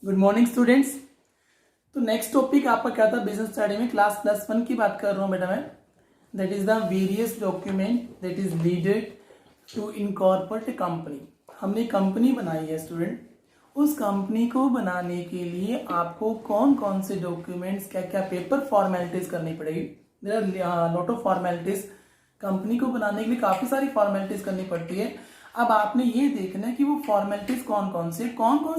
Good morning students. तो next topic आपका क्या था बिजनेस स्टडी में क्लास +1 की बात कर रहा हूँ बेटा मैं। That is the various document that is needed to incorporate a company. हमने कंपनी बनाई है स्टूडेंट, उस कंपनी को बनाने के लिए आपको कौन कौन से डॉक्यूमेंट्स क्या क्या पेपर फॉर्मेलिटीज करनी पड़ेगी। There are lot of formalities. Company को बनाने के लिए काफी सारी फॉर्मेलिटीज करनी पड़ती है। अब आपने ये देखना है कि वो फॉर्मेलिटीज कौन कौन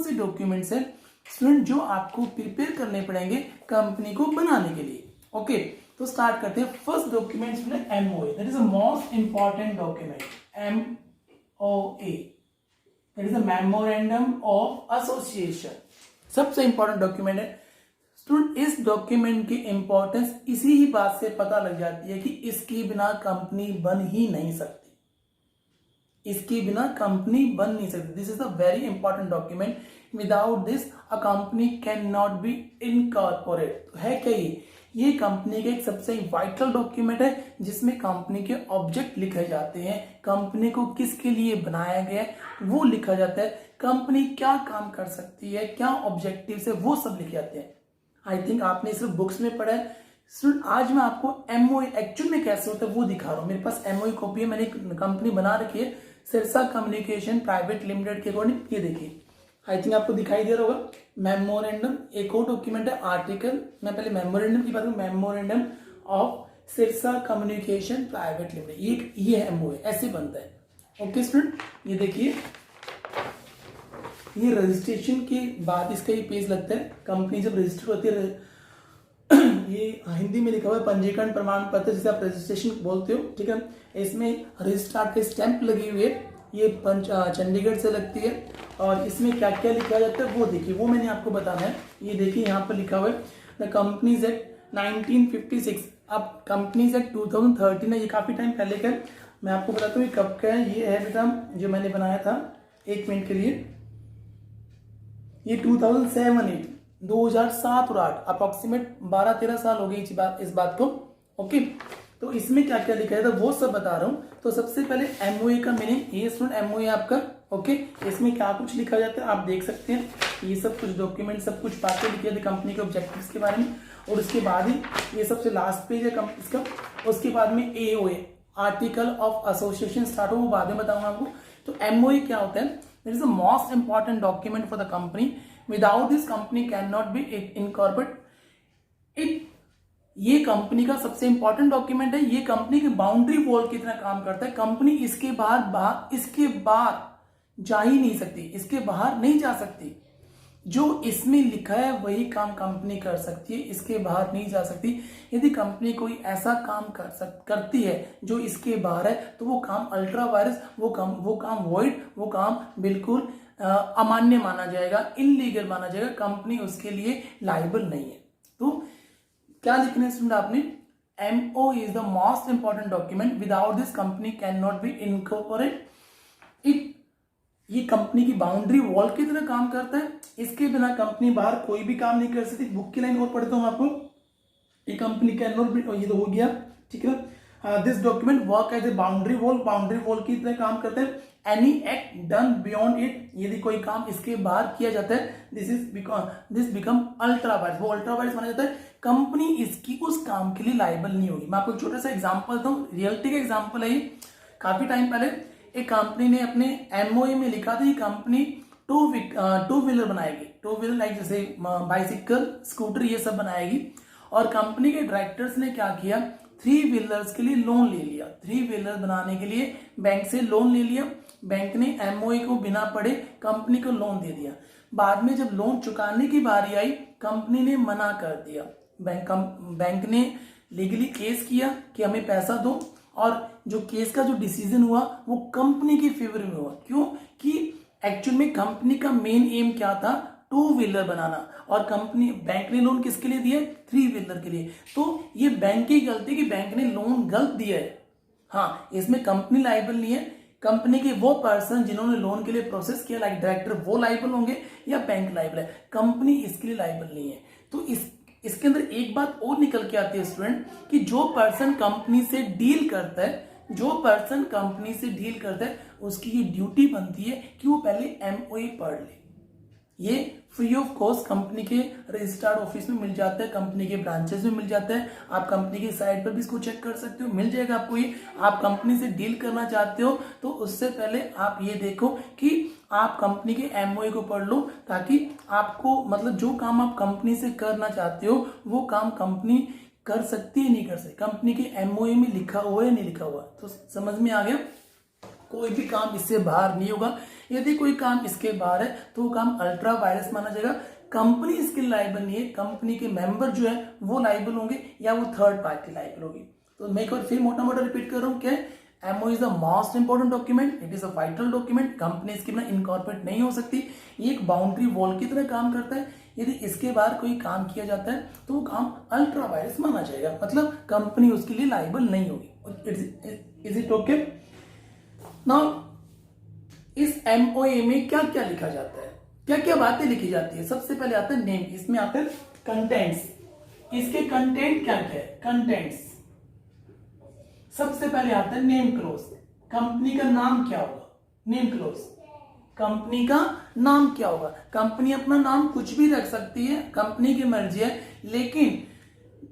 से डॉक्यूमेंट्स है स्टूडेंट जो आपको प्रिपेयर करने पड़ेंगे कंपनी को बनाने के लिए। ओके, तो स्टार्ट करते हैं। First document MOA, that is the most important document. MOA that is the memorandum of association, सबसे इंपॉर्टेंट डॉक्यूमेंट है स्टूडेंट। इस डॉक्यूमेंट की इंपॉर्टेंस इसी ही बात से पता लग जाती है कि इसके बिना कंपनी बन ही नहीं सकती। इसके बिना कंपनी बन नहीं सकती। This is a very important document. Without this a company can not be incorporate. तो है क्या ये कंपनी का एक सबसे वाइटल डॉक्यूमेंट है जिसमें कंपनी के ऑब्जेक्ट लिखे जाते हैं, कंपनी को किसके लिए बनाया गया है वो लिखा जाता है, कंपनी क्या काम कर सकती है, क्या ऑब्जेक्टिव है, वो सब लिखे जाते हैं। आई थिंक आपने सिर्फ बुक्स में पढ़ा है स्टूडेंट। आज मैं आपको एमओए एक्चुअल में कैसे होता है वो दिखा रहा हूँ। मेरे पास एमओए कॉपी है, मैंने एक कंपनी बना रखी है सिरसा कम्युनिकेशन प्राइवेट लिमिटेड के अकॉर्डिंग। ये देखिए, आई थिंक आपको दिखाई दे रहा होगा मेमोरेंडम। एक और डॉक्यूमेंट है आर्टिकल, मैं पहले मेमोरेंडम की बात करूँ, memorandum of Sirsa communication private limited. ये है एमओए, ऐसे बनता है। ओके स्टूडेंट, ये देखिए, ये रजिस्ट्रेशन के बाद इसका ये पेज लगता है। कंपनी जब रजिस्टर होती है, ये हिंदी में लिखा हुआ है पंजीकरण प्रमाण पत्र, जिसे आप रजिस्ट्रेशन बोलते हो, ठीक है। इसमें रजिस्ट्रार के स्टैंप लगी हुई है, ये चंडीगढ़ से लगती है। और इसमें क्या क्या लिखा जाता है वो देखिए, वो मैंने आपको बताना है। ये देखिए यहाँ पर लिखा हुआ है द कंपनीज एक्ट 1956। अब कंपनीज एक्ट 2013 है, ये काफी टाइम पहले का है। मैं आपको बताता हूँ ये कब का है। ये है बेटा जो मैंने बनाया था, 1 मिनट के लिए, ये 2007-8 2007 और 8 अप्रोक्सीमेट 12-13 साल हो गई इस बात को। ओके, तो इसमें क्या क्या लिखा है था वो सब बता रहा हूँ। तो सबसे पहले एमओए का मीनिंग, ये स्टूडेंट एमओए आपका। ओके, इसमें क्या कुछ लिखा जाता है आप देख सकते हैं। ये सब कुछ डॉक्यूमेंट, सब कुछ बातें लिखी जाती है कंपनी के ऑब्जेक्टिव्स के बारे में। और उसके बाद ही ये सबसे लास्ट पेज है इसका। उसके बाद में AOA, article of association start हो, वो बाद में बताऊंगा आपको। तो एमओए क्या होता है? It is the most important document for the company. Without this company can not be incorporate. ये कंपनी का सबसे इंपॉर्टेंट डॉक्यूमेंट है। ये कंपनी की बाउंड्री वॉल की तरह काम करता है। कंपनी इसके बाहर जा ही नहीं सकती, इसके बाहर नहीं जा सकती। जो इसमें लिखा है वही काम कंपनी कर सकती है, इसके बाहर नहीं जा सकती। यदि कंपनी कोई ऐसा काम करती है जो इसके बाहर है तो वो काम अल्ट्रा वायरस, वो काम वॉइड, वो काम बिल्कुल अमान्य माना जाएगा, इनलीगल माना जाएगा। कंपनी उसके लिए लायबल नहीं है। तो क्या लिखना है स्टूडेंट आपने? MO is the most important document. Without this company can not be incorporate. ये कंपनी की बाउंड्री वॉल की तरह काम करता है। इसके बिना कंपनी बाहर कोई भी काम नहीं कर सकती। बुक की लाइन और पढ़ता हूं आपको। ये कंपनी कैन नॉट बी, ये तो हो गया, ठीक है। This document work as a boundary wall की तरह काम करता है। Any act done beyond it, यदि कोई काम इसके बाहर किया जाता है, दिस बिकम अल्ट्रा वायरस, वो अल्ट्रा वायरस माना जाता है। कंपनी इसकी उस काम के लिए लायबल नहीं होगी। मैं आपको एक छोटा सा एग्जांपल दूं, रियलिटी का एग्जांपल है ये। काफी टाइम पहले एक कंपनी ने अपने एमओए में लिखा था, ये कंपनी टू व्हीलर बनाएगी। टू व्हीलर लाइक जैसे बाइसिकल, स्कूटर, ये सब बनाएगी। और कंपनी के डायरेक्टर्स ने क्या किया, 3 व्हीलर्स के लिए लोन ले लिया। 3 व्हीलर बनाने के लिए बैंक से लोन ले लिया। बैंक ने एमओए को बिना पढ़े कंपनी को लोन दे दिया। बाद में जब लोन चुकाने की बारी आई, कंपनी ने मना कर दिया। बैंक ने लीगली केस किया कि हमें पैसा दो, और जो केस का जो डिसीजन हुआ वो कंपनी के फेवर में हुआ। क्यों? कि एक्चुअल में कंपनी का मेन एम क्या था, 2 व्हीलर बनाना। और बैंक ने लोन किसके लिए दिया? 3 व्हीलर के लिए। तो ये बैंक की गलती कि बैंक ने लोन गलत दिया है। हाँ, इसमें कंपनी लायबल नहीं है। कंपनी के वो पर्सन जिन्होंने लोन के लिए प्रोसेस किया, लाइक डायरेक्टर, वो लायबल होंगे या बैंक लायबल है। कंपनी इसके लिए लायबल नहीं है। तो इसके अंदर एक बात और निकल के आती है स्टूडेंट, कि जो पर्सन कंपनी से डील करता है, उसकी ये ड्यूटी बनती है कि वो पहले एमओए पढ़ ले। ये फ्री ऑफ कॉस्ट कंपनी के रजिस्टर्ड ऑफिस में मिल जाता है, कंपनी के ब्रांचेस में मिल जाता है। आप कंपनी की साइट पर भी इसको चेक कर सकते हो, मिल जाएगा आपको ये। आप कंपनी से डील करना चाहते हो तो उससे पहले आप ये देखो कि आप कंपनी के एमओए को पढ़ लो, ताकि आपको मतलब जो काम आप कंपनी से करना चाहते हो वो काम कंपनी कर सकती है नहीं कर सकती, कंपनी के एमओए में लिखा हुआ है नहीं लिखा हुआ। तो समझ में आ गया, कोई भी काम इससे बाहर नहीं होगा। यदि कोई काम इसके बाहर है तो वो काम अल्ट्रा वायरस माना जाएगा। कंपनी इसके लायबल नहीं है, कंपनी के मेंबर जो है वो लायबल होंगे या वो थर्ड पार्टी लायबल होगी। तो मैं एक बार फिर मोटा मोटा रिपीट कर रहा हूँ, क्या MO is the most important document, it is a vital document. Company इसके बिना इनकॉर्पोरेट नहीं हो सकती। ये एक बाउंड्री वॉल की तरह काम करता है। यदि इसके बाहर कोई काम किया जाता है तो वो काम अल्ट्रा वायरस माना जाएगा, मतलब कंपनी उसके लिए लायबल नहीं होगी। Is it okay? नाउ इस एमओए में क्या क्या लिखा जाता है, क्या क्या बातें लिखी जाती है? सबसे पहले आता है नेम, इसमें आता है कंटेंट्स। इसके कंटेंट क्या क्या है? कंटेंट्स। सबसे पहले आता है नेम क्लोज, कंपनी का नाम क्या होगा? नेम क्लोज, कंपनी का नाम क्या होगा? कंपनी अपना नाम कुछ भी रख सकती है, कंपनी की मर्जी है, लेकिन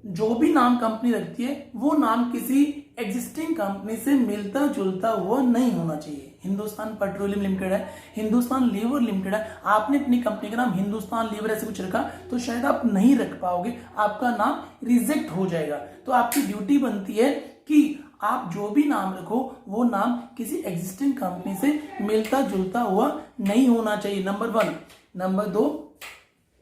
जो भी नाम कंपनी रखती है वो नाम किसी एग्जिस्टिंग कंपनी से मिलता जुलता हुआ नहीं होना चाहिए। हिंदुस्तान पेट्रोलियम लिमिटेड है, हिंदुस्तान लीवर लिमिटेड है, आपने अपनी कंपनी का नाम हिंदुस्तान लीवर ऐसे कुछ रखा तो शायद आप नहीं रख पाओगे, आपका नाम रिजेक्ट हो जाएगा। तो आपकी ड्यूटी बनती है कि आप जो भी नाम रखो वो नाम किसी एग्जिस्टिंग कंपनी से मिलता जुलता हुआ नहीं होना चाहिए, नंबर 1। नंबर 2,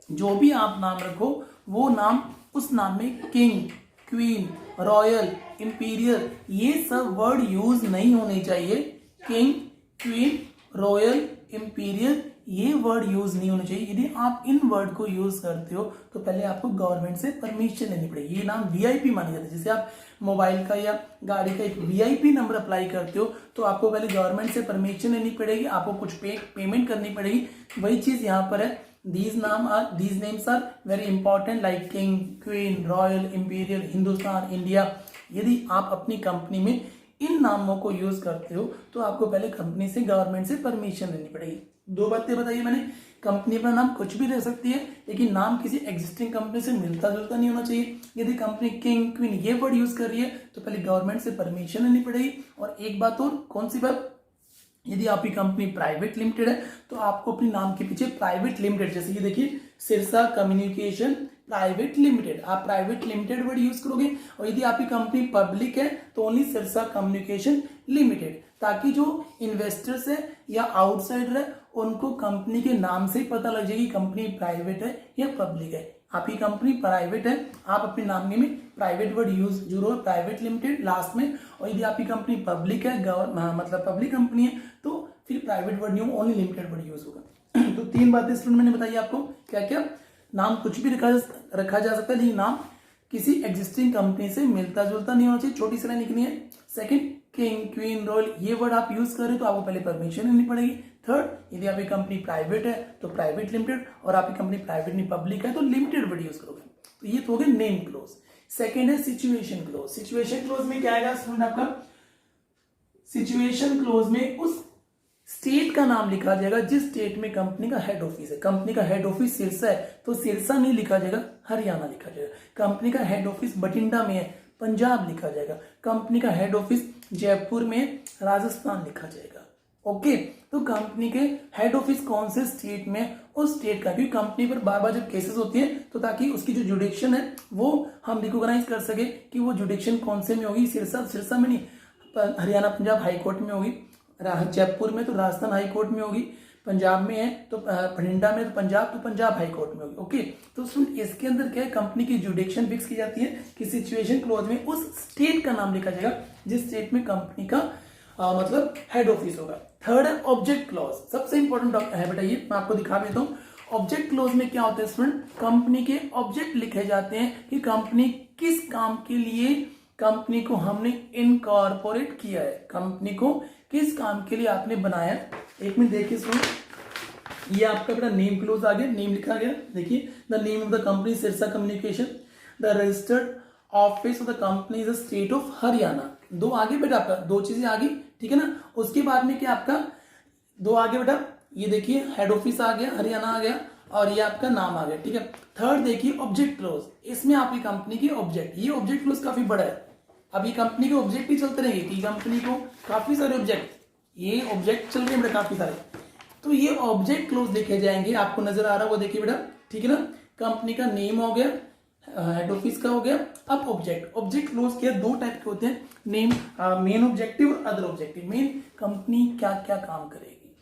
जो भी आप नाम रखो वो नाम, उस नाम में किंग, क्वीन, रॉयल, इंपीरियल ये सब वर्ड यूज नहीं होने चाहिए। किंग, क्वीन, रॉयल, इंपीरियल ये वर्ड यूज नहीं होने चाहिए। यदि आप इन वर्ड को यूज करते हो तो पहले आपको गवर्नमेंट से परमिशन लेनी पड़ेगी। ये नाम वीआईपी माने जाते हैं। जैसे आप मोबाइल का या गाड़ी का एक वीआईपी नंबर अप्लाई करते हो तो आपको पहले गवर्नमेंट से परमिशन लेनी पड़ेगी, आपको कुछ पेमेंट करनी पड़ेगी। वही चीज यहाँ पर है। These names are very important like king, queen, royal, imperial, Hindustan, India. यदि आप अपनी कंपनी में इन नामों को यूज करते हो तो आपको पहले कंपनी से, गवर्नमेंट से परमिशन लेनी पड़ेगी। 2 बातें बताइए मैंने, कंपनी अपना नाम कुछ भी रख सकती है लेकिन नाम किसी एग्जिस्टिंग कंपनी से मिलता जुलता नहीं होना चाहिए। यदि कंपनी किंग, क्वीन ये वर्ड यूज कर रही है तो पहले गवर्नमेंट से परमिशन लेनी पड़ेगी। और एक बात और, कौन सी बात? यदि आपकी कंपनी प्राइवेट लिमिटेड है तो आपको अपने नाम के पीछे प्राइवेट लिमिटेड, जैसे ये देखिए सिरसा कम्युनिकेशन प्राइवेट लिमिटेड, आप प्राइवेट लिमिटेड वर्ड यूज करोगे। और यदि आपकी कंपनी पब्लिक है तो ओनली सिरसा कम्युनिकेशन लिमिटेड, ताकि जो इन्वेस्टर्स है या आउटसाइडर है उनको कंपनी के नाम से ही पता लग जाएगी कंपनी प्राइवेट है या पब्लिक है। आपकी कंपनी प्राइवेट है, आप अपने नाम में प्राइवेट वर्ड यूज जरूर, प्राइवेट लिमिटेड लास्ट में। और यदि आपकी कंपनी पब्लिक है, मतलब पब्लिक कंपनी है, तो फिर प्राइवेट वर्ड नहीं होगा, ओनली लिमिटेड वर्ड यूज होगा। तो 3 बातें स्टूडेंट मैंने बताई आपको, क्या क्या? नाम कुछ भी रखा जा सकता है लेकिन नाम किसी एग्जिस्टिंग कंपनी से मिलता जुलता नहीं होना चाहिए, छोटी सी लाइन लिखनी है। सेकंड, किंग, क्वीन, रॉयल ये वर्ड आप यूज कर रहे हो तो आपको पहले परमिशन लेनी पड़ेगी। थर्ड, यदि आपकी कंपनी प्राइवेट है तो प्राइवेट लिमिटेड, और आपकी कंपनी प्राइवेट नहीं पब्लिक है तो लिमिटेड वर्ड यूज करोगे। तो ये तो हो गया नेम क्लोज। सेकंड है सिचुएशन क्लोज। सिचुएशन क्लोज में क्या आएगा स्टूडेंट आपका? सिचुएशन क्लोज में उस स्टेट का नाम लिखा जाएगा जिस स्टेट में कंपनी का हेड ऑफिस है। कंपनी का हेड ऑफिस सिरसा है तो सिरसा नहीं लिखा जाएगा, हरियाणा लिखा जाएगा। कंपनी का हेड ऑफिस बठिंडा में है, पंजाब लिखा जाएगा। कंपनी का हेड ऑफिस जयपुर में, राजस्थान लिखा जाएगा। ओके, तो कंपनी के हेड ऑफिस कौन से स्टेट में, उस स्टेट का, क्योंकि कंपनी पर बार बार जब केसेस होती है तो ताकि उसकी जो जुडिक्शन है वो हम रिकॉग्नाइज कर सके कि वो जुडिक्शन कौन से में होगी। सिरसा में नहीं, हरियाणा पंजाब हाई कोर्ट में होगी, जयपुर में तो राजस्थान हाई कोर्ट में होगी, पंजाब में है तो बठिंडा में तो पंजाब हाई कोर्ट में होगी। ओके, तो इसके अंदर क्या है, कंपनी की जुडिक्शन फिक्स की जाती है कि सिचुएशन क्लोज में उस स्टेट का नाम लिखा जाएगा जिस स्टेट में कंपनी का मतलब हेड ऑफिस होगा। थर्ड है ऑब्जेक्ट क्लॉज, सबसे इंपॉर्टेंट है बेटा, ये मैं आपको दिखा देता हूँ। ऑब्जेक्ट क्लॉज में क्या होता है स्टूडेंट, कंपनी के ऑब्जेक्ट लिखे जाते हैं कि कंपनी किस काम के लिए कंपनी को हमने इनकॉर्पोरेट किया है, कंपनी को किस काम के लिए आपने बनाया। एक मिनट देखिए स्टूडेंट, ये आपका बेटा नेम क्लोज आ गया, नेम लिखा गया। देखिए, the name of the company Sirsa communication, the registered office of the company is the state of Haryana. 2 आगे बेटा, आपका 2 चीजें आगे, ठीक है ना। उसके बाद में क्या आपका 2 आगे बेटा, ये देखिए हेड ऑफिस आ गया, हरियाणा आ गया, और ये आपका नाम आ गया, ठीक है। थर्ड देखिए ऑब्जेक्ट क्लोज, इसमें आपकी कंपनी की ऑब्जेक्ट, ये ऑब्जेक्ट क्लोज काफी बड़ा है। अब ये कंपनी के ऑब्जेक्ट भी चलते रहेंगे कि कंपनी को काफी सारे ऑब्जेक्ट, ये ऑब्जेक्ट चल रहे हैं बेटा काफी सारे, तो ये ऑब्जेक्ट क्लोज लिखे जाएंगे। आपको नजर आ रहा है वो देखिए बेटा, ठीक है ना। कंपनी का नेम हो गया, हेड ऑफिस का हो गया। अब ऑब्जेक्ट, ऑब्जेक्ट क्लोज के दो टाइप के होते हैं, नेम मेन ऑब्जेक्टिव और अदर ऑब्जेक्टिव। मेन कंपनी क्या क्या काम करेगी,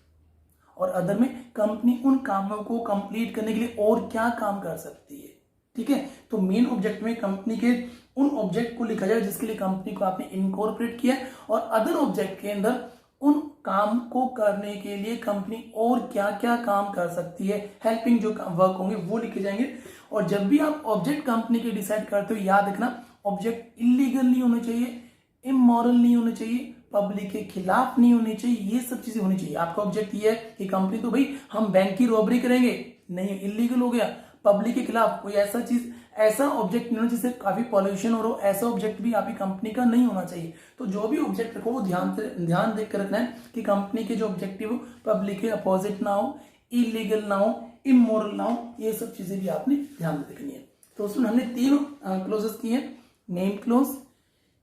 और अदर में कंपनी उन कामों को कंप्लीट करने के लिए और क्या काम कर सकती है, ठीक है। तो मेन ऑब्जेक्ट में कंपनी के उन ऑब्जेक्ट को लिखा जाए जिसके लिए कंपनी को आपने इनकॉर्पोरेट किया है, और अदर ऑब्जेक्ट के अंदर उन काम को करने के लिए कंपनी और क्या क्या काम कर सकती है, हेल्पिंग जो वर्क होंगे वो लिखे जाएंगे। और जब भी आप ऑब्जेक्ट कंपनी के डिसाइड करते हो, याद रखना ऑब्जेक्ट इलीगल नहीं होने चाहिए, इमोरल नहीं होने चाहिए, पब्लिक के खिलाफ नहीं होनी चाहिए, ये सब चीजें होनी चाहिए। आपका ऑब्जेक्ट ये है कि कंपनी तो भाई हम बैंक की रॉबरी करेंगे, नहीं, इलीगल हो गया। पब्लिक के खिलाफ कोई ऐसा चीज, ऐसा ऑब्जेक्ट नहीं होना जिससे काफी पॉल्यूशन हो रहा हो, ऐसा ऑब्जेक्ट भी आपकी कंपनी का नहीं होना चाहिए। तो जो भी ऑब्जेक्ट रखो वो ध्यान देख कर रखना है कि कंपनी के जो ऑब्जेक्टिव हो पब्लिक के अपोजिट ना हो, इलीगल ना हो, इमोरल ना हो, ये सब चीजें भी आपने ध्यान रखनी है। तो उसमें हमने तीन क्लोजेस किए हैं, name close,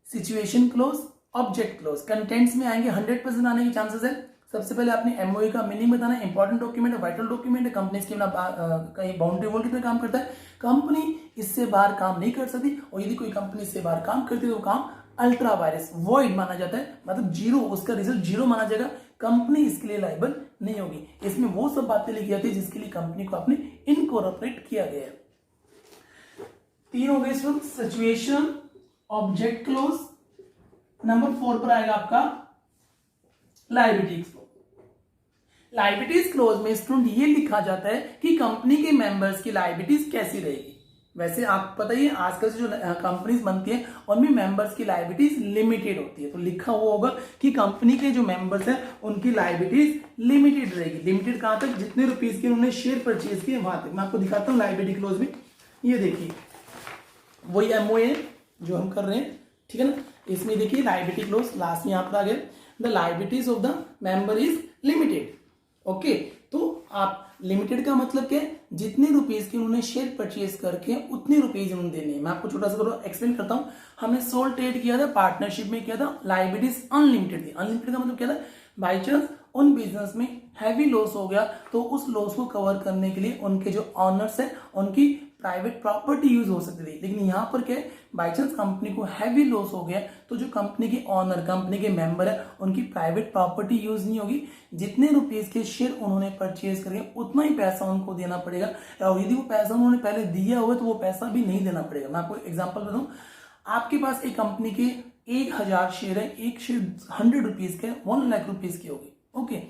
situation close, object close. Contents में आएंगे 100% आने के चांसेस है। सबसे पहले आपने एमओयू का मीनिंग बताना है, इंपॉर्टेंट डॉक्यूमेंट है, वाइटल डॉक्यूमेंट है, कंपनी इसके कहीं बाउंड्री वॉल कितने काम करता है, कंपनी इससे बाहर काम नहीं कर सकती, और यदि कोई कंपनी इससे बाहर काम करती है तो काम अल्ट्रा वायरस वॉइड माना जाता है, मतलब जीरो, उसका रिजल्ट जीरो माना जाएगा, कंपनी इसके लिए लायबल नहीं होगी। इसमें वो सब बातें लिखी जाती है जिसके लिए कंपनी को आपने इनकॉर्पोरेट किया गया है। तीन हो गए सिचुएशन, ऑब्जेक्ट क्लोज। नंबर 4 पर आएगा आपका लायबिलिटीज क्लोज। लायबिलिटीज क्लोज में स्टूडेंट ये लिखा जाता है कि कंपनी के मेंबर्स की लायबिलिटीज कैसी रहेगी। वैसे आप पता ही आजकल से जो कंपनीज बनती है उनमें मेंबर्स की लायबिलिटीज लिमिटेड होती है, तो लिखा हुआ होगा कि कंपनी के जो मेंबर्स हैं उनकी लायबिलिटीज लिमिटेड रहेगी। लिमिटेड कहां तक, जितने रुपीज के उन्होंने शेयर परचेज किए वहां तक। मैं आपको दिखाता हूँ लायबिलिटी क्लोज में, ये देखिए वही एमओए जो हम कर रहे हैं, ठीक है ना। इसमें देखिए लायबिलिटी क्लोज लास्ट में यहां पर आ गया, the liabilities of the member is limited. Okay, तो आप लिमिटेड का मतलब क्या है, जितने रुपीज की उन्होंने शेयर परचेज करके उतने रुपीज उन्होंने देने हैं। मैं आपको छोटा सा थोड़ा एक्सप्लेन करता हूं। हमने सोल ट्रेड किया था, पार्टनरशिप में किया था, लायबिलिटीज अनलिमिटेड थी। अनलिमिटेड का मतलब क्या था, बाई चांस उन बिजनेस में हैवी लॉस हो गया तो उस लॉस को कवर करने के लिए उनके जो ऑनर्स है उनकी प्राइवेट प्रॉपर्टी यूज हो सकती थी। लेकिन यहाँ पर क्या है, बाई चांस कंपनी को हैवी लॉस हो गया तो जो कंपनी के ऑनर, कंपनी के मेंबर है, उनकी प्राइवेट प्रॉपर्टी यूज नहीं होगी। जितने रुपीज के शेयर उन्होंने परचेज करे उतना ही पैसा उनको देना पड़ेगा, और यदि वो पैसा उन्होंने पहले दिया हुआ तो वो पैसा भी नहीं देना पड़ेगा। मैं आपको एग्जाम्पल बताऊं, आपके पास एक कंपनी के 1000 शेयर है, एक शेयर 100 रुपीज के 1 लाख रुपीज की होगी, ओके,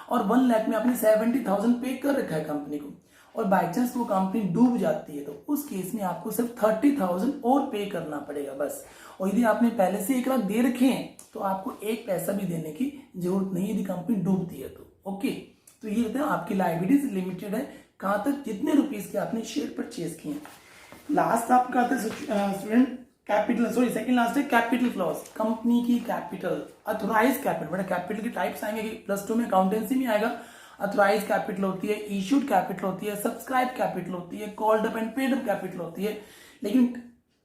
और 1 लाख में आपने 70,000 पे कर रखा है कंपनी को, और बाई चांस वो कंपनी डूब जाती है तो उस केस में आपको सिर्फ 30,000 और पे करना पड़ेगा बस। और यदि आपने पहले से 1 लाख दे रखे हैं तो आपको एक पैसा भी देने की जरूरत नहीं यदि कंपनी डूबती है तो, ओके। तो ये रहता है आपकी लायबिलिटीज लिमिटेड है, कहां तक, जितने रुपीज के आपने शेयर परचेज किए। लास्ट आपका आता है student capital, sorry second last है कैपिटल क्लॉज। कंपनी की कैपिटल, अथोराइज कैपिटल, बेटा कैपिटल की टाइप्स आएंगे कि +2 में अकाउंटेंसी में आएगा। अथोराइज कैपिटल होती है, इश्यूड कैपिटल होती है, सब्सक्राइब कैपिटल होती है, called up and paid up capital होती है। लेकिन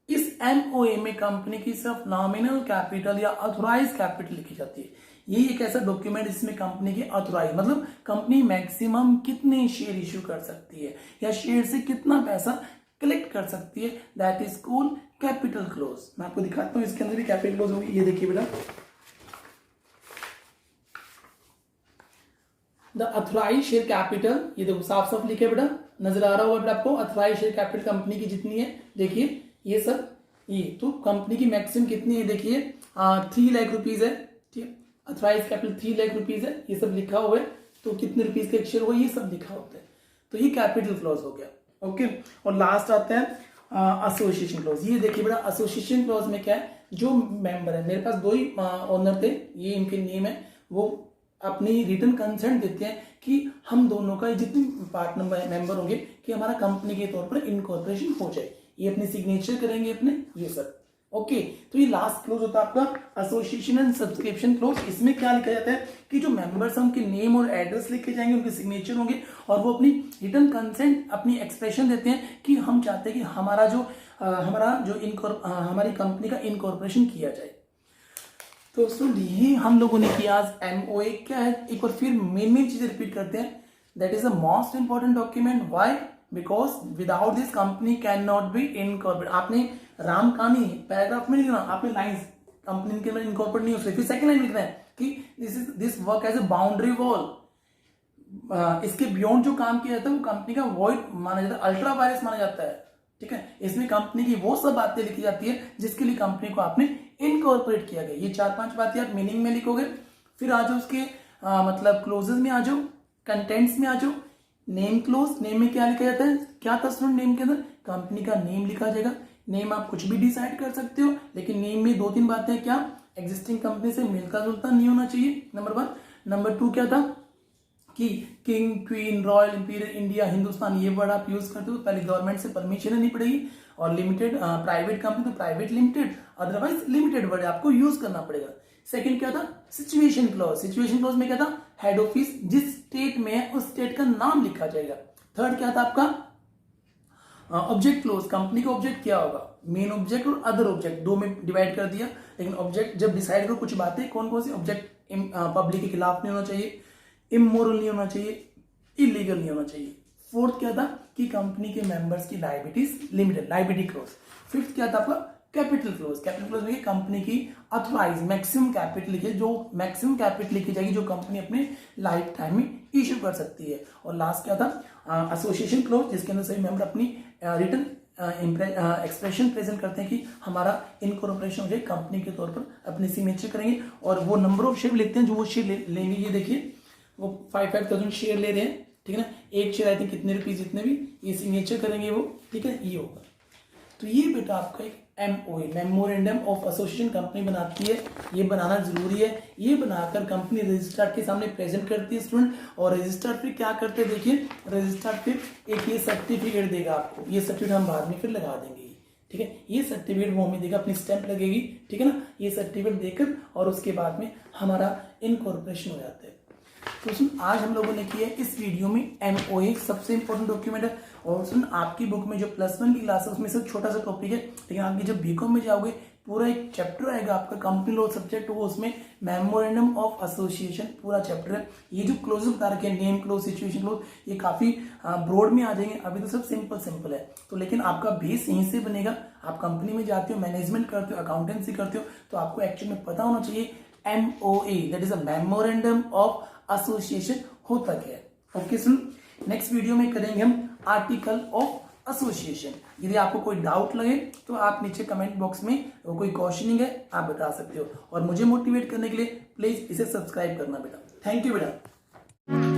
इस एमओए में कंपनी की सिर्फ नॉमिनल कैपिटल या अथोराइज कैपिटल लिखी जाती है। यही एक ऐसा डॉक्यूमेंट जिसमें कंपनी की अथोराइज मतलब कंपनी मैक्सिमम कितने शेयर इश्यू कर सकती है या शेयर से कितना पैसा कलेक्ट कर सकती है, that is called capital close. मैं आपको दिखाता हूं, इसके अंदर भी कैपिटल क्लोज होगी। ये देखिए बेटा, द अथोराइज शेयर कैपिटल, ये देखो साफ साफ लिखे बेटा, नजर आ रहा होगा बेटा आपको। अथोराइज शेयर कैपिटल कंपनी की जितनी है, देखिए ये सब, ये तो कंपनी की मैक्सिमम कितनी है, देखिए 3 लाख रुपीज है, ठीक है। अथोराइज कैपिटल 3 लाख रुपीज है, ये सब लिखा हुआ है। तो कितने रुपीज का एक शेयर हुआ, ये सब लिखा होता है। तो ये कैपिटल क्लोज हो गया, ओके। और लास्ट आता है एसोसिएशन क्लॉज। ये देखिए बेटा, एसोसिएशन क्लॉज में क्या है, जो मेंबर है, मेरे पास 2 ही ओनर थे, ये इनके नेम है, वो अपनी रिटर्न कंसेंट देते हैं कि हम दोनों का जितने पार्टनर मेंबर होंगे कि हमारा कंपनी के तौर पर इनकॉर्पोरेशन हो जाए। ये अपने सिग्नेचर करेंगे अपने, ये सब ओके, तो ये लास्ट क्लोज होता है आपका एसोसिएशन एंड सब्सक्रिप्शन क्लोज। इसमें क्या लिखा जाता है कि जो मेंबर्स हैं उनके नेम और एड्रेस लिखे जाएंगे, उनके सिग्नेचर होंगे और वो अपनी रिटर्न कंसेंट, अपनी एक्सप्रेशन देते हैं कि हम चाहते हैं कि हमारा जो हमारी कंपनी का इनकॉर्पोरेशन किया जाए। तो दोस्तों ये हम लोगों ने किया आज MOA क्या है, एक बार फिर मेन चीजें रिपीट करते हैं। That is the most important document. Why? Because without this company can not be incorporate. आपने राम कहानी पैराग्राफ में नहीं लिखना, आपने लाइंस कंपनी के अंदर इनकॉर्पोरेट नहीं हो सकती। फिर सेकंड लाइन लिखना है कि this work as a boundary wall. इसके बियॉन्ड जो काम किया जाता है वो कंपनी का वॉइड माना जाता है, अल्ट्रा वायरस माना जाता है। ठीक है, इसमें कंपनी की वो सब बातें लिखी जाती है जिसके लिए कंपनी को आपने इनकॉर्पोरेट किया गया। ये 4-5 बातें आप मीनिंग में लिखोगे। फिर आ जाओ उसके मतलब क्लोजेस में आ जाओ, कंटेंट्स में आ जाओ। नेम क्लोज, नेम में क्या लिखा जाता है, क्या था स्टूडेंट नेम के अंदर, कंपनी का नेम लिखा जाएगा। नेम आप कुछ भी डिसाइड कर सकते हो, लेकिन नेम में 2-3 बातें, क्या एग्जिस्टिंग कंपनी से मिलता जुलता नहीं होना चाहिए, नंबर 1। नंबर 2 क्या था कि king, queen, royal, imperial, India, Hindustan, ये वर्ड आप यूज करते हो तो पहले गवर्नमेंट से परमिशन लेनी पड़ेगी। और लिमिटेड प्राइवेट कंपनी तो private limited, otherwise limited word आपको यूज करना पड़ेगा। सेकंड क्या था, सिचुएशन क्लॉज। सिचुएशन क्लॉज में क्या था, हेड ऑफिस जिस स्टेट में है उस स्टेट का नाम लिखा जाएगा। थर्ड क्या था आपका ऑब्जेक्ट क्लोज, कंपनी का ऑब्जेक्ट क्या होगा, मेन ऑब्जेक्ट और अदर ऑब्जेक्ट, दो में डिवाइड कर दिया। लेकिन ऑब्जेक्ट जब डिसाइड करो कुछ बातें, कौन कौन सी, ऑब्जेक्ट पब्लिक के खिलाफ नहीं होना चाहिए, इमोरल नहीं होना चाहिए, इलीगल नहीं होना चाहिए। फोर्थ क्या था कि कंपनी के मेंबर्स की liabilities limited, liability close. Fifth क्या था आपका कैपिटल क्लोज। कैपिटल क्लोज में कंपनी की अथॉराइज मैक्सिमम कैपिटल लिखे, जो मैक्सिमम कैपिटल लिखी जाएगी जो कंपनी अपने लाइफ टाइम में इश्यू कर सकती है। और लास्ट क्या था एसोसिएशन क्लोज, जिसके अंदर सभी मेंबर अपनी रिटर्न एक्सप्रेशन प्रेजेंट करते हैं कि हमारा इनकॉर्पोरेशन हो जाए, कंपनी के तौर पर अपने सिग्नेचर करेंगे। और वो नंबर ऑफ शेयर लिखते हैं जो वो शेयर लेंगे। ये देखिए वो 5,000 शेयर ले रहे हैं, ठीक है ना, एक शेयर आई थिंक कितने रुपीज, जितने भी, ये सिग्नेचर करेंगे वो, ठीक है, ये होगा। तो ये बेटा आपका एक MOA, memorandum of association company बनाती है। ये बनाना जरूरी है। ये बनाकर कंपनी रजिस्ट्रार के सामने प्रेजेंट करती है स्टूडेंट। और रजिस्ट्रार फिर क्या करते हैं, देखिए रजिस्ट्रार फिर एक ये सर्टिफिकेट देगा आपको। ये सर्टिफिकेट हम बाद में फिर लगा देंगे, ठीक है। ये सर्टिफिकेट वो हमें देगा, अपनी स्टैंप लगेगी, ठीक है ना। ये सर्टिफिकेट देकर और उसके बाद में हमारा इनकॉर्पोरेशन हो जाता है। तो सुन आज हम लोगों ने किया इस वीडियो में MOA सबसे इंपॉर्टेंट डॉक्यूमेंट है। और सुन आपकी बुक में जो +1 की क्लास है उसमें से छोटा सा टॉपिक है, लेकिन आगे जब BCom में जाओगे पूरा एक चैप्टर आएगा आपका कंपनी लॉ सब्जेक्ट, वो उसमें मेमोरेंडम ऑफ एसोसिएशन पूरा चैप्टर है। ये जो क्लोज बता रखे हैं, नेम क्लोज, सिचुएशन क्लोज, ये काफी ब्रॉड में आ जाएंगे। अभी तो सब सिंपल है, तो लेकिन आपका बेस यहीं से बनेगा। आप कंपनी में जाते हो, मैनेजमेंट करते हो, अकाउंटेंसी करते हो, तो आपको एक्चुअली में पता होना चाहिए MOA that is a memorandum of association होता क्या है। ओके सुन, नेक्स्ट वीडियो में करेंगे हम आर्टिकल ऑफ एसोसिएशन। यदि आपको कोई डाउट लगे तो आप नीचे कमेंट बॉक्स में कोई क्वेश्चनिंग है आप बता सकते हो। और मुझे मोटिवेट करने के लिए प्लीज इसे सब्सक्राइब करना बेटा। थैंक यू बेटा।